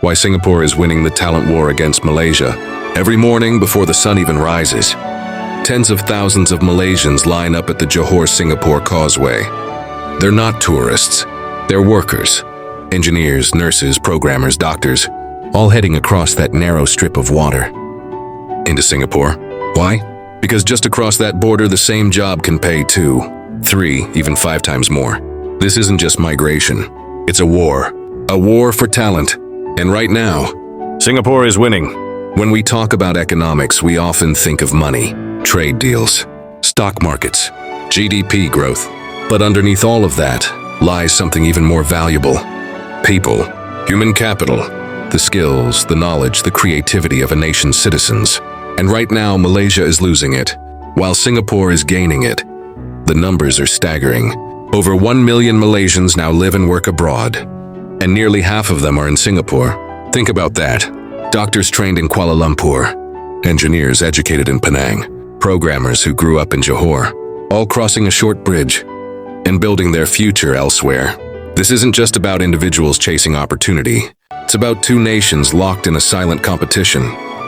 why Singapore is winning the talent war against Malaysia. Every morning before the sun even rises, tens of thousands of Malaysians line up at the Johor-Singapore Causeway. They're not tourists, they're workers. Engineers, nurses, programmers, doctors, all heading across that narrow strip of water. Into Singapore. Why? Because just across that border, the same job can pay 2, 3, even 5 times more. This isn't just migration, it's a war for talent. And right now, Singapore is winning. When we talk about economics, we often think of money, trade deals, stock markets, GDP growth. But underneath all of that lies something even more valuable. People, human capital, the skills, the knowledge, the creativity of a nation's citizens. And right now, Malaysia is losing it, while Singapore is gaining it. The numbers are staggering. Over 1 million Malaysians now live and work abroad, and nearly half of them are in Singapore. Think about that. Doctors trained in Kuala Lumpur, engineers educated in Penang, programmers who grew up in Johor, all crossing a short bridge and building their future elsewhere. This isn't just about individuals chasing opportunity. It's about 2 nations locked in a silent competition.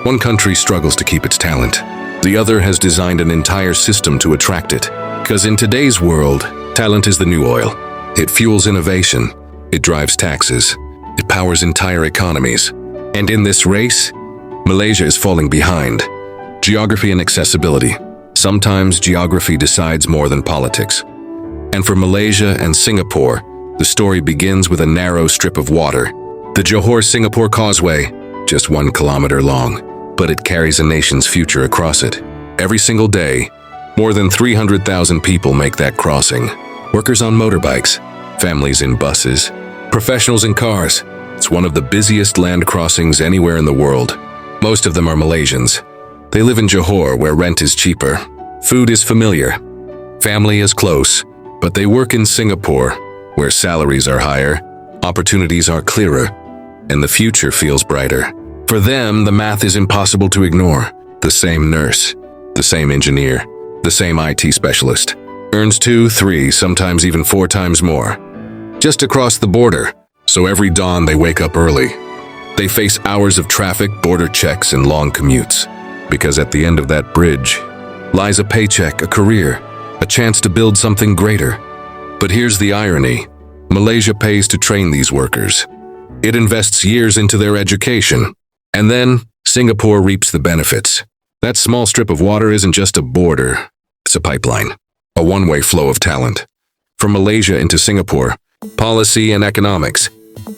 One country struggles to keep its talent. The other has designed an entire system to attract it. Because in today's world, talent is the new oil. It fuels innovation. It drives taxes. It powers entire economies. And in this race, Malaysia is falling behind. Geography and accessibility. Sometimes geography decides more than politics. And for Malaysia and Singapore, the story begins with a narrow strip of water. The Johor-Singapore Causeway, just 1 kilometer long, but it carries a nation's future across it. Every single day, more than 300,000 people make that crossing. Workers on motorbikes, families in buses, professionals in cars. It's one of the busiest land crossings anywhere in the world. Most of them are Malaysians. They live in Johor, where rent is cheaper, food is familiar, family is close, but they work in Singapore, where salaries are higher, opportunities are clearer, and the future feels brighter. For them, the math is impossible to ignore. The same nurse, the same engineer, the same IT specialist, earns 2, 3, sometimes even 4 times more. Just across the border, so every dawn they wake up early. They face hours of traffic, border checks, and long commutes. Because at the end of that bridge lies a paycheck, a career, a chance to build something greater. But here's the irony. Malaysia pays to train these workers. It invests years into their education. And then Singapore reaps the benefits. That small strip of water isn't just a border, it's a pipeline, a one-way flow of talent. From Malaysia into Singapore, policy and economics.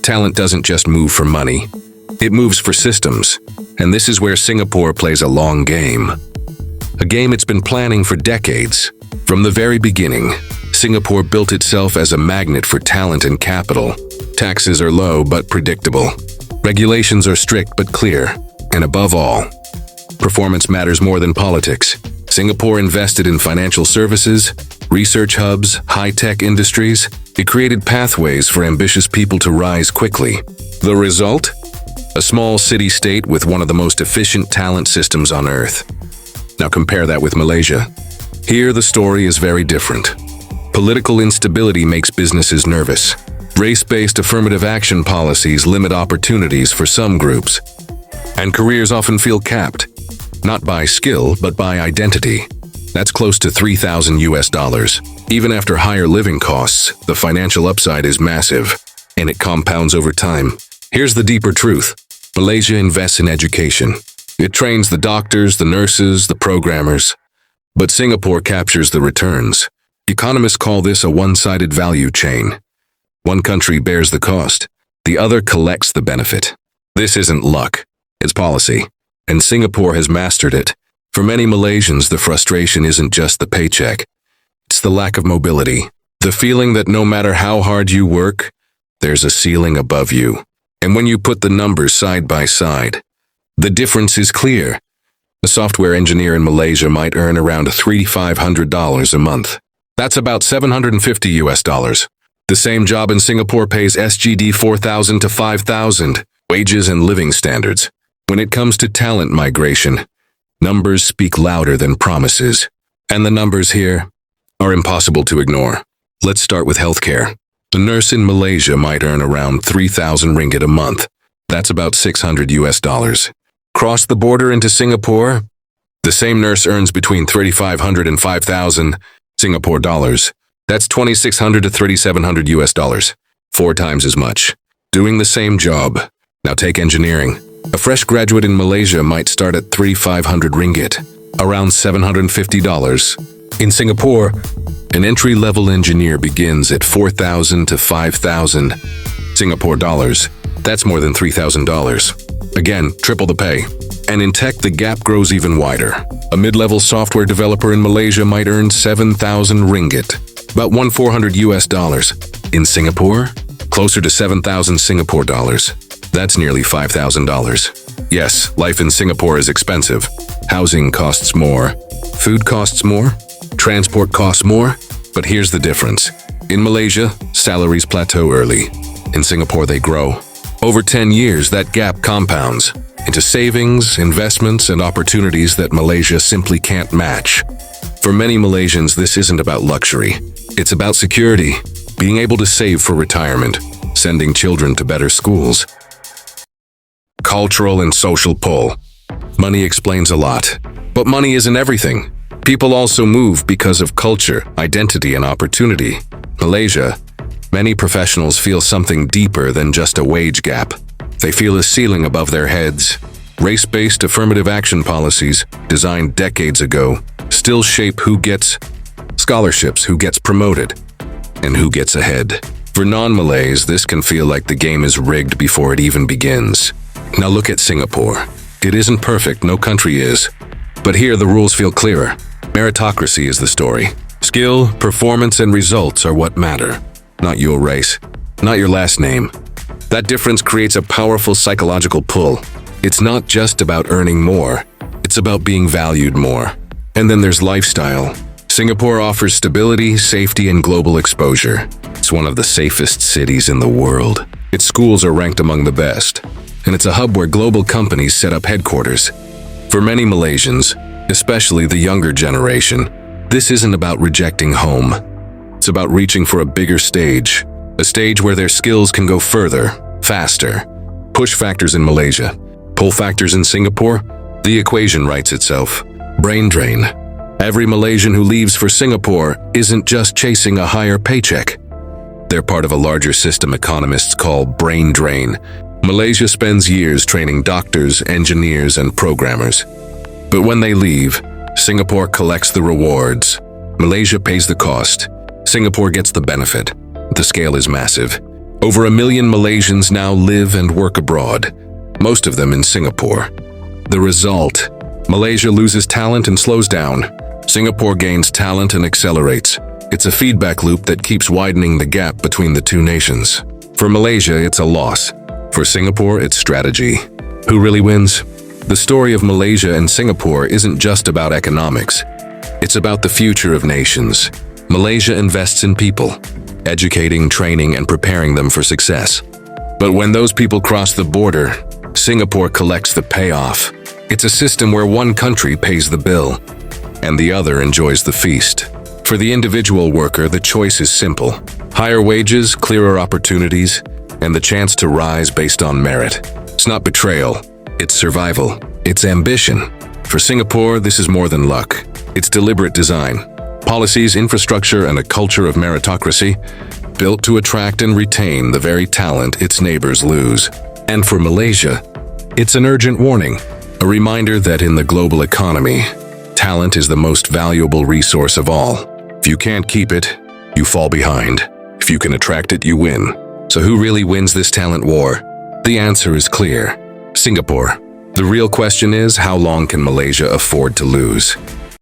Talent doesn't just move for money, it moves for systems. And this is where Singapore plays a long game. A game it's been planning for decades. From the very beginning, Singapore built itself as a magnet for talent and capital. Taxes are low but predictable. Regulations are strict but clear. And above all, performance matters more than politics. Singapore invested in financial services, research hubs, high-tech industries. It created pathways for ambitious people to rise quickly. The result? A small city-state with one of the most efficient talent systems on Earth. Now compare that with Malaysia. Here, the story is very different. Political instability makes businesses nervous. Race-based affirmative action policies limit opportunities for some groups. And careers often feel capped, not by skill, but by identity. That's close to $3,000. Even after higher living costs, the financial upside is massive, and it compounds over time. Here's the deeper truth. Malaysia invests in education. It trains the doctors, the nurses, the programmers. But Singapore captures the returns. Economists call this a one-sided value chain. One country bears the cost, the other collects the benefit. This isn't luck, it's policy, and Singapore has mastered it. For many Malaysians, the frustration isn't just the paycheck. It's the lack of mobility, the feeling that no matter how hard you work, there's a ceiling above you. And when you put the numbers side by side, the difference is clear. A software engineer in Malaysia might earn around $3,500 a month. That's about $750. The same job in Singapore pays SGD 4,000 to 5,000, wages and living standards. When it comes to talent migration, numbers speak louder than promises. And the numbers here are impossible to ignore. Let's start with healthcare. A nurse in Malaysia might earn around 3,000 ringgit a month. That's about 600 US dollars. Cross the border into Singapore, the same nurse earns between 3,500 and 5,000 Singapore dollars. That's 2,600 to 3,700 US dollars. 4 times as much. Doing the same job. Now take engineering. A fresh graduate in Malaysia might start at 3,500 ringgit, around $750. In Singapore, an entry-level engineer begins at 4,000 to 5,000 Singapore dollars. That's more than $3,000. Again, triple the pay. And in tech, the gap grows even wider. A mid-level software developer in Malaysia might earn 7,000 ringgit, about 1,400 US dollars. In Singapore, closer to 7,000 Singapore dollars. That's nearly $5,000. Yes, life in Singapore is expensive. Housing costs more. Food costs more. Transport costs more. But here's the difference. In Malaysia, salaries plateau early. In Singapore, they grow. Over 10 years, that gap compounds into savings, investments, and opportunities that Malaysia simply can't match. For many Malaysians, this isn't about luxury. It's about security, being able to save for retirement, sending children to better schools. Cultural and social pull. Money explains a lot, but money isn't everything. People also move because of culture, identity, and opportunity. Malaysia, many professionals feel something deeper than just a wage gap. They feel a ceiling above their heads. Race-based affirmative action policies, designed decades ago, still shape who gets scholarships, who gets promoted, and who gets ahead. For non-Malays, this can feel like the game is rigged before it even begins. Now look at Singapore. It isn't perfect, no country is. But here the rules feel clearer. Meritocracy is the story. Skill, performance, and results are what matter. Not your race, not your last name. That difference creates a powerful psychological pull. It's not just about earning more, it's about being valued more. And then there's lifestyle. Singapore offers stability, safety, and global exposure. It's one of the safest cities in the world. Its schools are ranked among the best. And it's a hub where global companies set up headquarters. For many Malaysians, especially the younger generation, this isn't about rejecting home. It's about reaching for a bigger stage, a stage where their skills can go further, faster. Push factors in Malaysia, pull factors in Singapore, the equation writes itself. Brain drain. Every Malaysian who leaves for Singapore isn't just chasing a higher paycheck. They're part of a larger system economists call brain drain. Malaysia spends years training doctors, engineers, and programmers. But when they leave, Singapore collects the rewards. Malaysia pays the cost. Singapore gets the benefit. The scale is massive. Over 1 million Malaysians now live and work abroad, most of them in Singapore. The result: Malaysia loses talent and slows down. Singapore gains talent and accelerates. It's a feedback loop that keeps widening the gap between the two nations. For Malaysia, it's a loss. For Singapore, it's strategy. Who really wins? The story of Malaysia and Singapore isn't just about economics. It's about the future of nations. Malaysia invests in people, educating, training, and preparing them for success. But when those people cross the border, Singapore collects the payoff. It's a system where one country pays the bill, and the other enjoys the feast. For the individual worker, the choice is simple: higher wages, clearer opportunities, and the chance to rise based on merit. It's not betrayal, it's survival, it's ambition. For Singapore, this is more than luck. It's deliberate design. Policies, infrastructure, and a culture of meritocracy built to attract and retain the very talent its neighbors lose. And for Malaysia, it's an urgent warning, a reminder that in the global economy, talent is the most valuable resource of all. If you can't keep it, you fall behind. If you can attract it, you win. So who really wins this talent war? The answer is clear: Singapore. The real question is, how long can Malaysia afford to lose?